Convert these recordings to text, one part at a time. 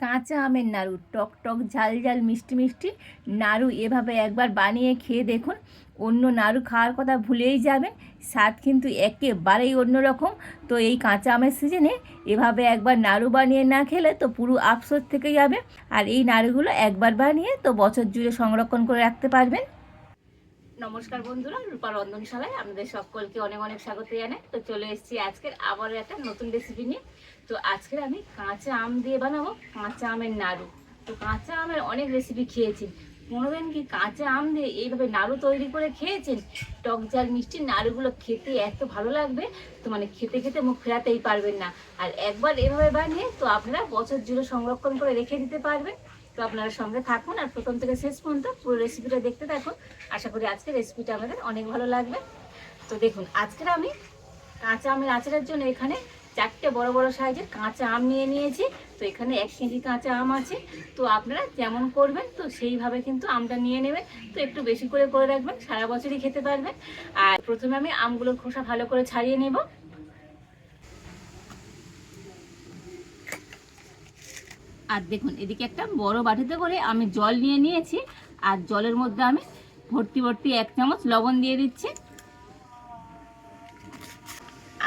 কাঁচা আমের নাড়ু, টক টক ঝাল ঝাল মিষ্টি মিষ্টি নাড়ু এভাবে একবার বানিয়ে খেয়ে দেখুন। অন্য নাড়ু খাওয়ার কথা ভুলেই যাবেন, স্বাদ কিন্তু একেবারেই অন্যরকম। তো এই কাঁচা আমের সিজনে এভাবে একবার নাড়ু বানিয়ে না খেলে তো পুরো আফসোস থেকে যাবে। আর এই নাড়ুগুলো একবার বানিয়ে তো বছর জুড়ে সংরক্ষণ করে রাখতে পারবেন। নমস্কার বন্ধুরা, রূপা রন্ধনশালায় আপনাদের সকলকে অনেক অনেক স্বাগত জানাই। তো চলে এসেছি আজকের আবারও একটা নতুন রেসিপি নিয়ে। তো আজকের আমি কাঁচা আম দিয়ে বানাবো কাঁচা আমের নাড়ু। তো কাঁচা আমের অনেক রেসিপি খেয়েছি, কোনোদিন কি কাঁচা আম দিয়ে এইভাবে নাড়ু তৈরি করে খেয়েছেন? টক ঝাল মিষ্টি নাড়ুগুলো খেতে এত ভালো লাগবে, তো মানে খেতে খেতে মুখ ফেরাতেই পারবেন না। আর একবার এভাবে বানিয়ে তো আপনারা বছর জুড়ে সংরক্ষণ করে রেখে দিতে পারবেন। তো আপনারা সঙ্গে থাকুন আর প্রথম থেকে শেষ পর্যন্ত পুরো রেসিপিটা দেখতে থাকুন। আশা করি আজকের রেসিপিটা আমাদের অনেক ভালো লাগবে। তো দেখুন, আজকের আমি কাঁচা আমের আচারের জন্য এখানে 4টে বড় বড় সাইজের কাঁচা আম নিয়ে নিয়েছি। তো এখানে 1 কেজি কাঁচা আম আছে। তো আপনারা যেমন করবেন তো সেইভাবে কিন্তু আমটা নিয়ে নেবেন। তো একটু বেশি করে রাখবেন, সারা বছরই খেতে পারবেন। আর প্রথমে আমি আমগুলোর খোসা ভালো করে ছাড়িয়ে নেব। আর দেখুন, এদিকে একটা বড় বাটিতে করে আমি জল নিয়ে নিয়েছি। আর জলের মধ্যে আমি ভর্তি ভর্তি 1 চামচ লবণ দিয়ে দিচ্ছি।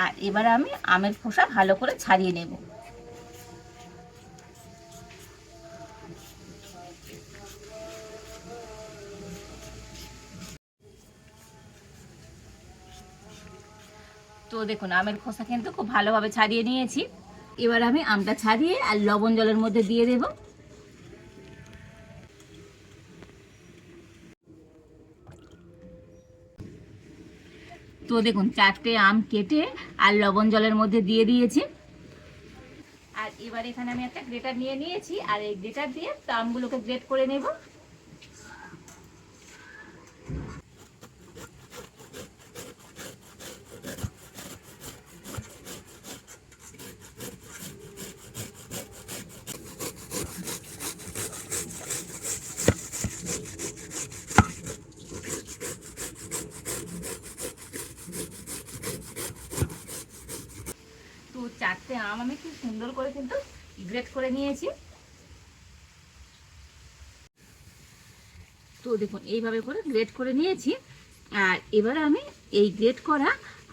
আর এবার আমি আমের খোসা ভালো করে ছাড়িয়ে নেব। তো দেখুন, আমের খোসা কিন্তু খুব ভালোভাবে ছাড়িয়ে নিয়েছি। এবার আমি আমটা ছাড়িয়ে আর লবণ জলের মধ্যে দিয়ে দেব। তো দেখুন, 4টে আম কেটে আর লবণ জলের মধ্যে দিয়ে দিয়েছি। আর এবার এখানে আমি একটা গ্রেটার নিয়ে নিয়েছি, আর এই গ্রেটার দিয়ে আমগুলোকে গ্রেট করে নেব। তো 4টে আম আমি খুব সুন্দর করে কিন্তু গ্রেট করে নিয়েছি। তো দেখুন, এইভাবে করে গ্রেট করে নিয়েছি। আর এবার আমি এই গ্রেট করা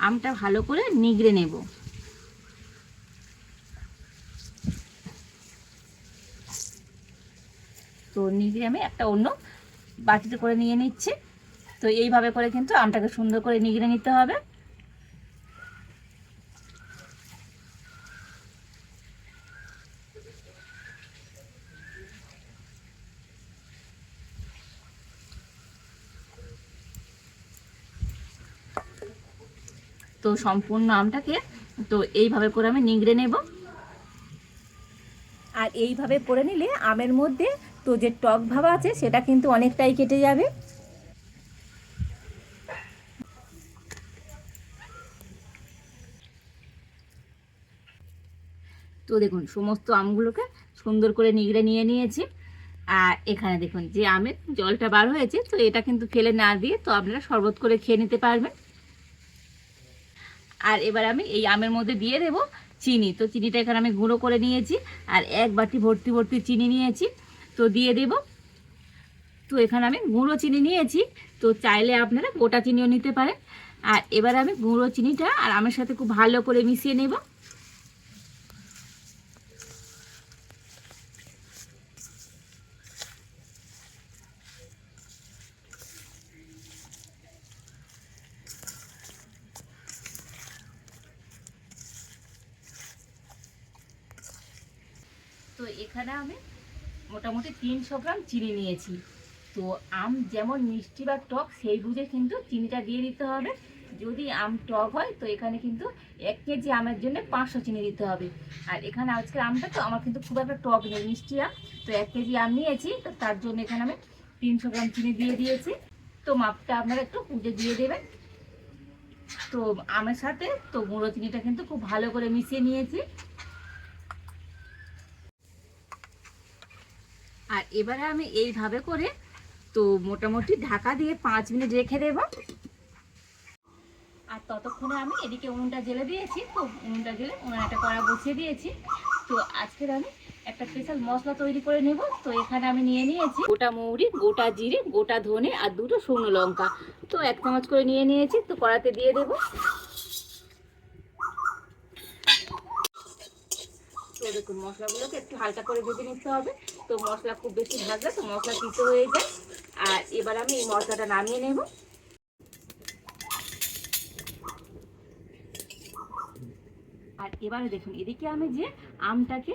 আমটা ভালো করে নিগড়ে নেব। তো নিগড়ে আমি একটা অন্য বাটিতে করে নিয়ে নিচ্ছি। তো এইভাবে করে কিন্তু আমটাকে সুন্দর করে নিগড়ে নিতে হবে। তো সম্পূর্ণ আমটাকে তো এইভাবে করে আমি নিংড়ে নেব। আর এইভাবে করে নিলে আমের মধ্যে তো যে টক ভাব আছে সেটা কিন্তু অনেকটাই কেটে যাবে। তো দেখুন, সমস্ত আমগুলোকে সুন্দর করে নিংড়ে নিয়ে নিয়েছি। আর এখানে দেখুন, যে আমের জলটা বার হয়েছে তো এটা কিন্তু ফেলে না দিয়ে তো আপনারা শরবত করে খেয়ে নিতে পারবেন। আর এবার আমি এই আমের মধ্যে দিয়ে দেব চিনি। তো চিনিটা এখানে আমি গুঁড়ো করে নিয়েছি, আর 1 বাটি ভর্তি ভর্তি চিনি নিয়েছি, তো দিয়ে দেব। তো এখানে আমি গুঁড়ো চিনি নিয়েছি, তো চাইলে আপনারা গোটা চিনিও নিতে পারেন। আর এবার আমি গুঁড়ো চিনিটা আর আমের সাথে খুব ভালো করে মিশিয়ে নেব। তো এখানে আমি মোটামুটি 300 গ্রাম চিনি নিয়েছি। তো আম যেমন মিষ্টি বা টক সেই বুঝে কিন্তু চিনিটা দিয়ে দিতে হবে। যদি আম টক হয় তো এখানে কিন্তু 1 কেজি আমের জন্য 500 চিনি দিতে হবে। আর এখানে আজকের আমটা তো আমার কিন্তু খুব একটা টক নেই, মিষ্টি আম। তো 1 কেজি আম নিয়েছি, তো তার জন্য এখানে আমি 300 গ্রাম চিনি দিয়ে দিয়েছি। তো মাপটা আপনারা একটু বুঝে দিয়ে দেবেন। তো আমের সাথে তো গুঁড়ো চিনিটা কিন্তু খুব ভালো করে মিশিয়ে নিয়েছি। আর এবারে আমি এইভাবে করে তো মোটামুটি ঢাকা দিয়ে 5 মিনিট রেখে দেব। আর ততক্ষণে আমি এদিকে উনুনটা জ্বেলে দিয়েছি। তো উনুনটা জ্বেলে উনুনে একটা কড়া বসিয়ে দিয়েছি। তো আজকের আমি একটা স্পেশাল মশলা তৈরি করে নেব। তো এখানে আমি নিয়ে নিয়েছি গোটা মৌরি, গোটা জিরে, গোটা ধনে আর দুটো শুকনো লঙ্কা। তো 1 চামচ করে নিয়ে নিয়েছি। তো কড়াতে দিয়ে দেব। তো দেখুন মশলাগুলোকে একটু হালকা করে ভেজে নিতে হবে। তো মশলা খুব বেশি ভাজলে তো মশলা তিতো হয়ে যায়। আর এবার আমি এই মশলাটা নামিয়ে নেব। আর এবারে দেখুন এদিকে আমি যে আমটাকে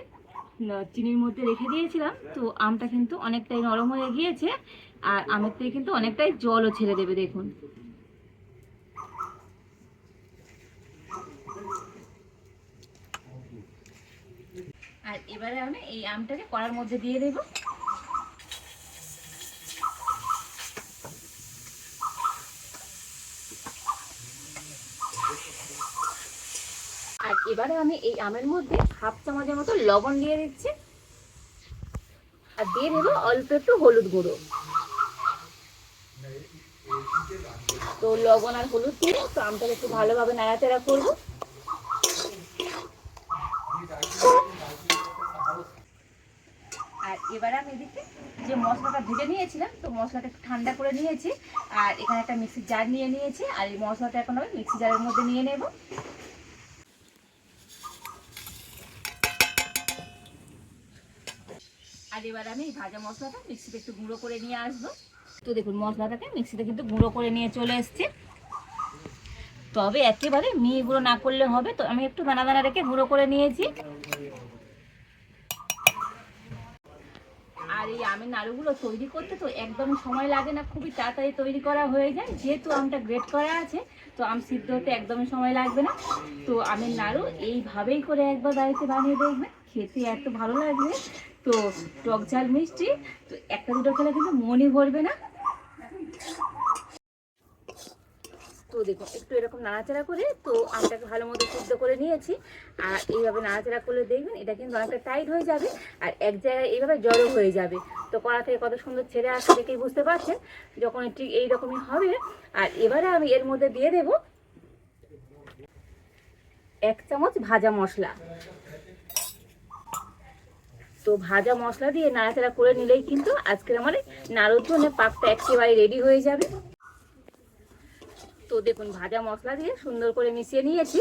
চিনির মধ্যে রেখে দিয়েছিলাম, তো আমটা কিন্তু অনেকটাই নরম হয়ে গিয়েছে। আর আমের থেকে কিন্তু অনেকটাই জলও ছেড়ে দেবে দেখুন। আর এবারে আমি এই আমটাকে কড়ার মধ্যে দিয়ে দেব। আর এবারে আমি এই আমের মধ্যে 1/2 চামচের মতো লবণ দিয়ে দিচ্ছি। আর দিয়ে দেবো অল্প একটু হলুদ গুঁড়ো। তো লবণ আর হলুদ দিয়ে তো আমটাকে একটু ভালোভাবে নাড়াচাড়া করবো। আর এবারে আমি এদিকে যে মশলাটা ভেজে নিয়েছিলাম, তো মশলাটা একটু ঠান্ডা করে নিয়েছি। আর এখানে একটা মিক্সির জার নিয়ে নিয়েছি। আর এই মশলাটা এখন আমি মিক্সি জারের মধ্যে নিয়ে নেব। আর এবার আমি এই ভাজা মশলাটা মিক্সিতে একটু গুঁড়ো করে নিয়ে আসবো। তো দেখুন মশলাটাকে মিক্সিতে কিন্তু গুঁড়ো করে নিয়ে চলে এসেছি। তবে একেবারে মিহি গুঁড়ো না করলে হবে, তো আমি একটু দানা দানা রেখে গুঁড়ো করে নিয়েছি। আর এই আমের নাড়ুগুলো তৈরি করতে তো একদম সময় লাগে না, খুবই তাড়াতাড়ি তৈরি করা হয়ে যায়। যেহেতু আমটা গ্রেট করা আছে, তো আম সিদ্ধ হতে একদমই সময় লাগবে না। তো আমের নাড়ু এইভাবেই করে একবার বাড়িতে বানিয়ে দেখবেন, খেতে এত ভালো লাগবে। তো টক ঝাল মিষ্টি তো একটা দুটো খেলে কিন্তু মনই ভরবে না। তো দেখুন একটু এরকম নাড়াচাড়া করে তো আমটাকে ভালো মতো সিদ্ধ করে নিয়েছি। আর এইভাবে নাড়াচাড়া করলে দেখবেন এটা কিন্তু অনেকটা টাইট হয়ে যাবে। আর এক জায়গায় এইভাবে জড়ো হয়ে যাবে। তো কড়া থেকে কত সুন্দর ছেড়ে আসছে দেখেই বুঝতে পারছেন যখন ঠিক এইরকমই হবে। আর এবারে আমি এর মধ্যে দিয়ে দেব 1 চামচ ভাজা মশলা। তো ভাজা মশলা দিয়ে নাড়াচাড়া করে নিলেই কিন্তু আজকের আমার নাড়ুর জন্য পাকটা একেবারে রেডি হয়ে যাবে। তো দেখুন ভাজা মশলা দিয়ে সুন্দর করে মিশিয়ে নিয়েছি।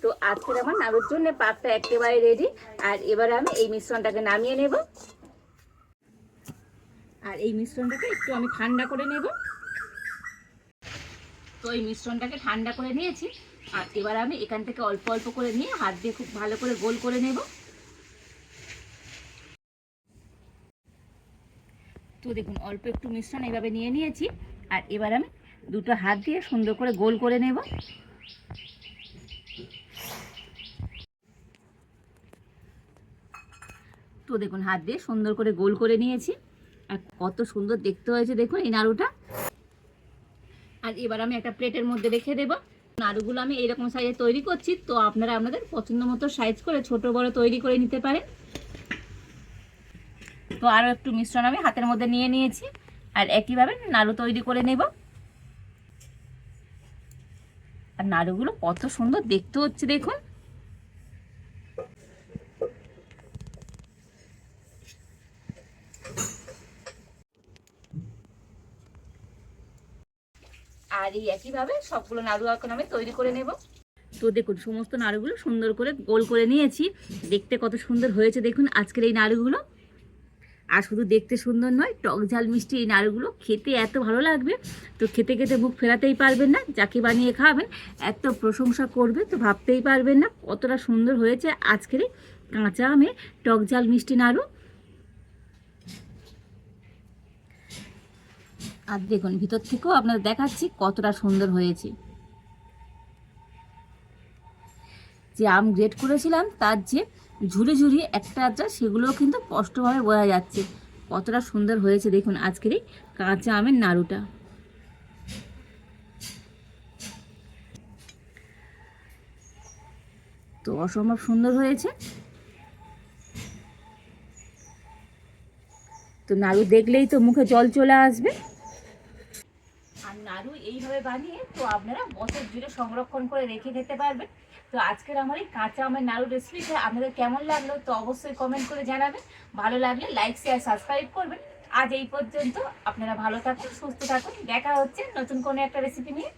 তো আজকের আমার নাড়ুর জন্য পাকটা একেবারে রেডি। আর এবারে আমি এই মিশ্রণটাকে নামিয়ে নেব। আর এই মিশ্রণটাকে একটু আমি ঠান্ডা করে নেব। তো এই মিশ্রণটাকে ঠান্ডা করে নিয়েছি। আর এবার আমি এখান থেকে অল্প অল্প করে নিয়ে হাত দিয়ে খুব ভালো করে গোল করে নেব। তো দেখুন অল্প একটু মিশ্রণ এইভাবে নিয়ে নিয়েছি। আর এবার আমি দুটো হাত দিয়ে সুন্দর করে গোল করে নেব। তো দেখুন হাত দিয়ে সুন্দর করে গোল করে নিয়েছি। আর কত সুন্দর দেখতে হয়েছে দেখুন এই নাড়ুটা। আর এবার আমি একটা প্লেটের মধ্যে রেখে দেব। নাড়ুগুলো আমি এইরকম সাইজে তৈরি করছি, তো আপনারা আপনাদের পছন্দ মতো সাইজ করে ছোট বড় তৈরি করে নিতে পারেন। তো আরও একটু মিশ্রণ আমি হাতের মধ্যে নিয়ে নিয়েছি। আর একইভাবে নাড়ু তৈরি করে নেব। আর নাড়ুগুলো কত সুন্দর দেখতে হচ্ছে দেখুন। আর এই একইভাবে সবগুলো নাড়ু এখন আমি তৈরি করে নেব। তো দেখুন সমস্ত নাড়ুগুলো সুন্দর করে গোল করে নিয়েছি। দেখতে কত সুন্দর হয়েছে দেখুন আজকের এই নাড়ুগুলো। আর শুধু দেখতে সুন্দর নয়, টক ঝাল মিষ্টি এই নাড়ুগুলো খেতে এত ভালো লাগবে। তো খেতে খেতে মুখ ফেরাতেই পারবেন না। যাকে বানিয়ে খাবেন এত প্রশংসা করবে তো ভাবতেই পারবেন না কতটা সুন্দর হয়েছে আজকের এই কাঁচা আমে টক ঝাল মিষ্টি নাড়ু। আর দেখুন ভিতর থেকেও আপনাদের দেখাচ্ছি কতটা সুন্দর হয়েছে। যে আম গ্রেট করেছিলাম তার যে ঝুড়ি ঝুড়ি একটা আধটা সেগুলোও কিন্তু স্পষ্টভাবে বোঝা যাচ্ছে কতটা সুন্দর হয়েছে দেখুন আজকের এই কাঁচা আমের নাড়ুটা। তো অসম্ভব সুন্দর হয়েছে। তো নাড়ু দেখলেই তো মুখে জল চলে আসবে। আর নাড়ু এইভাবে বানিয়ে তো আপনারা বছর জুড়ে সংরক্ষণ করে রেখে খেতে পারবেন। তো আজকের আমার এই কাঁচা আমের নাড়ু রেসিপিটা আপনাদের কেমন লাগলো তো অবশ্যই কমেন্ট করে জানাবেন। ভালো লাগলে লাইক শেয়ার সাবস্ক্রাইব করবেন। আজ এই পর্যন্ত, আপনারা ভালো থাকুন, সুস্থ থাকুন, দেখা হচ্ছে নতুন কোনো একটা রেসিপি নিয়ে।